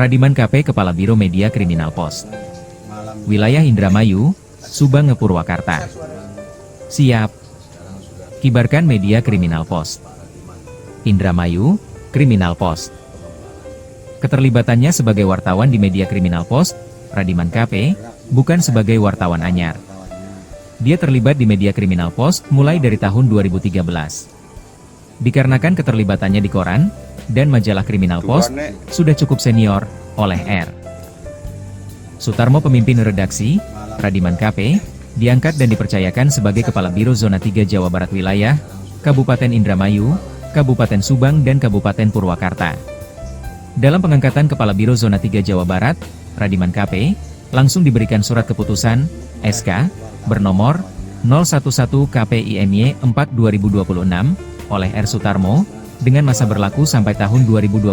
Radiman KP Kepala Biro Media Kriminal Pos Wilayah Indramayu, Subang Purwakarta. Siap. Kibarkan Media Kriminal Pos. Indramayu, Kriminal Pos. Keterlibatannya sebagai wartawan di Media Kriminal Pos, Radiman KP, bukan sebagai wartawan anyar. Dia terlibat di Media Kriminal Pos mulai dari tahun 2013. Dikarenakan keterlibatannya di koran dan majalah Kriminal Pos sudah cukup senior oleh R. Sutarmo, pemimpin redaksi Radiman KP, diangkat dan dipercayakan sebagai Kepala Biro Zona 3 Jawa Barat Wilayah Kabupaten Indramayu, Kabupaten Subang dan Kabupaten Purwakarta. Dalam pengangkatan Kepala Biro Zona 3 Jawa Barat, Radiman KP langsung diberikan surat keputusan SK bernomor 011 KPIMY 4/2026 oleh R. Sutarmo, dengan masa berlaku sampai tahun 2029.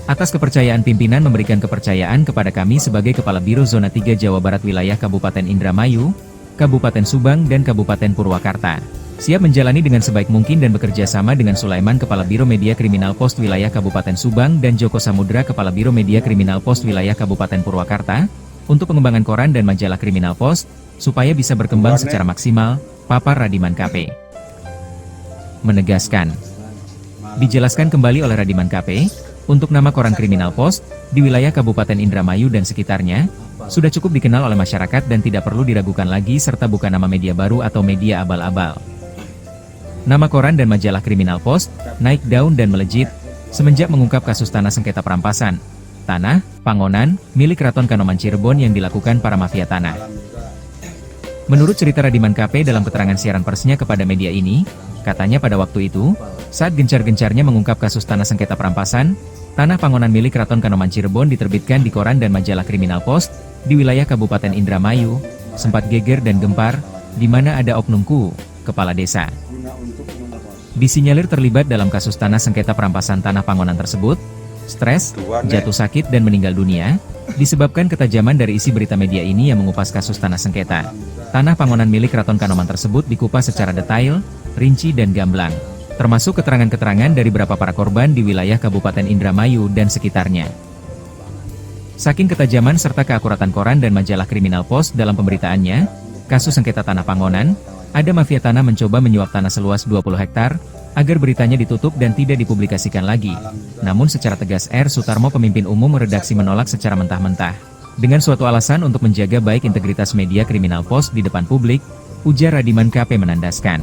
Atas kepercayaan pimpinan memberikan kepercayaan kepada kami sebagai Kepala Biro Zona 3 Jawa Barat Wilayah Kabupaten Indramayu, Kabupaten Subang dan Kabupaten Purwakarta. Siap menjalani dengan sebaik mungkin dan bekerja sama dengan Sulaiman, Kepala Biro Media Kriminal Pos Wilayah Kabupaten Subang, dan Joko Samudra, Kepala Biro Media Kriminal Pos Wilayah Kabupaten Purwakarta, untuk pengembangan koran dan majalah Kriminal Pos, supaya bisa berkembang secara maksimal, papar Radiman KP. Menegaskan. Dijelaskan kembali oleh Radiman KP, untuk nama koran Kriminal Pos, di wilayah Kabupaten Indramayu dan sekitarnya, sudah cukup dikenal oleh masyarakat dan tidak perlu diragukan lagi serta bukan nama media baru atau media abal-abal. Nama koran dan majalah Kriminal Pos naik daun dan melejit semenjak mengungkap kasus tanah sengketa perampasan tanah Pangonan milik Keraton Kanoman Cirebon yang dilakukan para mafia tanah. Menurut cerita Radiman KP dalam keterangan siaran persnya kepada media ini, katanya pada waktu itu, saat gencar-gencarnya mengungkap kasus tanah sengketa perampasan tanah Pangonan milik Keraton Kanoman Cirebon diterbitkan di koran dan majalah Kriminal Pos di wilayah Kabupaten Indramayu, sempat geger dan gempar, di mana ada oknumku, kepala desa, disinyalir terlibat dalam kasus tanah sengketa perampasan tanah Pangonan tersebut. Stres, jatuh sakit dan meninggal dunia, disebabkan ketajaman dari isi berita media ini yang mengupas kasus tanah sengketa tanah Pangonan milik Keraton Kanoman tersebut dikupas secara detail, rinci dan gamblang, termasuk keterangan-keterangan dari beberapa para korban di wilayah Kabupaten Indramayu dan sekitarnya. Saking ketajaman serta keakuratan koran dan majalah Kriminal Pos dalam pemberitaannya, kasus sengketa tanah Pangonan, ada mafia tanah mencoba menyuap tanah seluas 20 hektar, agar beritanya ditutup dan tidak dipublikasikan lagi. Namun secara tegas R. Sutarmo, pemimpin umum redaksi, menolak secara mentah-mentah. Dengan suatu alasan untuk menjaga baik integritas media Kriminal Pos di depan publik, ujar Radiman KP menandaskan.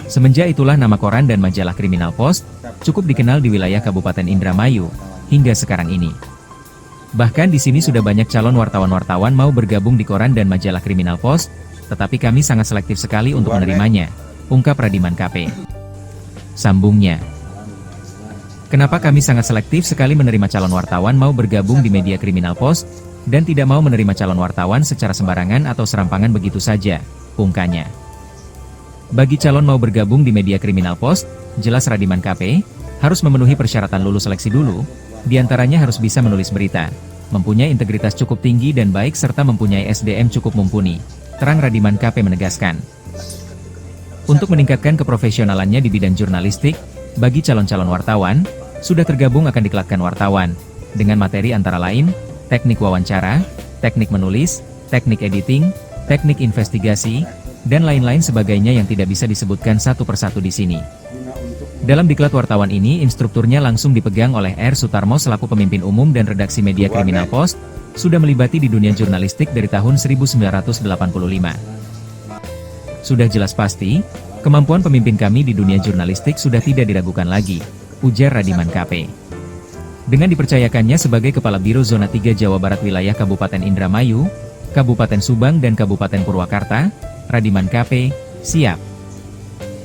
Semenjak itulah nama koran dan majalah Kriminal Pos cukup dikenal di wilayah Kabupaten Indramayu hingga sekarang ini. Bahkan di sini sudah banyak calon wartawan-wartawan mau bergabung di koran dan majalah Kriminal Pos, tetapi kami sangat selektif sekali untuk menerimanya, ungkap Radiman KP. Sambungnya, kenapa kami sangat selektif sekali menerima calon wartawan mau bergabung di media Kriminal Pos, dan tidak mau menerima calon wartawan secara sembarangan atau serampangan begitu saja, ungkapnya. Bagi calon mau bergabung di media Kriminal Pos, jelas Radiman KP, harus memenuhi persyaratan lulus seleksi dulu, diantaranya harus bisa menulis berita, mempunyai integritas cukup tinggi dan baik serta mempunyai SDM cukup mumpuni, terang Radiman KP menegaskan. Untuk meningkatkan keprofesionalannya di bidang jurnalistik, bagi calon-calon wartawan, sudah tergabung akan diklatkan wartawan, dengan materi antara lain, teknik wawancara, teknik menulis, teknik editing, teknik investigasi, dan lain-lain sebagainya yang tidak bisa disebutkan satu persatu di sini. Dalam diklat wartawan ini, instrukturnya langsung dipegang oleh R. Sutarmo selaku pemimpin umum dan redaksi media Kriminal Post, sudah melibati di dunia jurnalistik dari tahun 1985. Sudah jelas pasti, kemampuan pemimpin kami di dunia jurnalistik sudah tidak diragukan lagi, ujar Radiman KP. Dengan dipercayakannya sebagai Kepala Biro Zona 3 Jawa Barat wilayah Kabupaten Indramayu, Kabupaten Subang dan Kabupaten Purwakarta, Radiman KP siap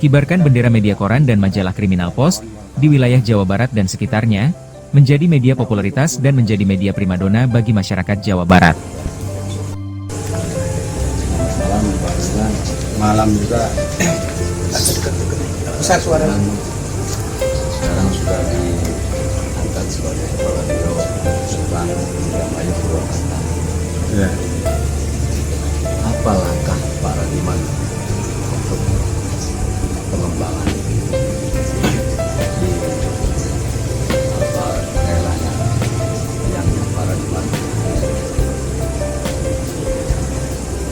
kibarkan bendera media koran dan majalah Kriminal Post di wilayah Jawa Barat dan sekitarnya, menjadi media popularitas dan menjadi media primadona bagi masyarakat Jawa Barat. Malam juga besar suara. Sekarang sudah diangkat sebagai Kepala Biro Subang Indramayu Purwakarta. Ya. Apa langkah Pak Radiman untuk pengembangan di daerahnya yang Pak Radiman?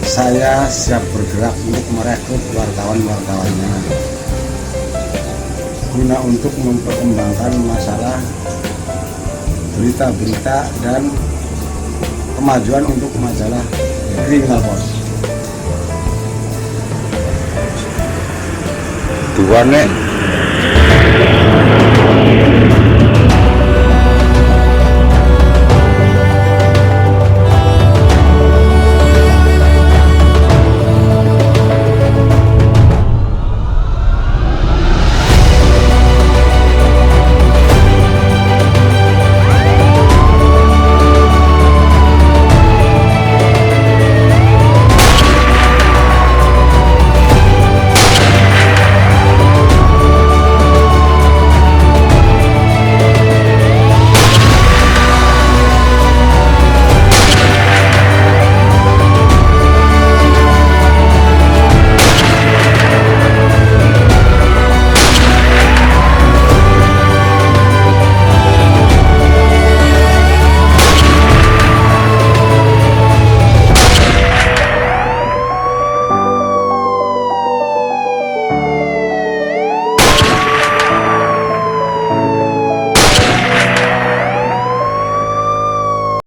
Saya siap bergerak untuk merekrut wartawan-wartawannya guna untuk memperkembangkan masalah berita-berita dan kemajuan untuk majalah Kriminal Post. Tuan nek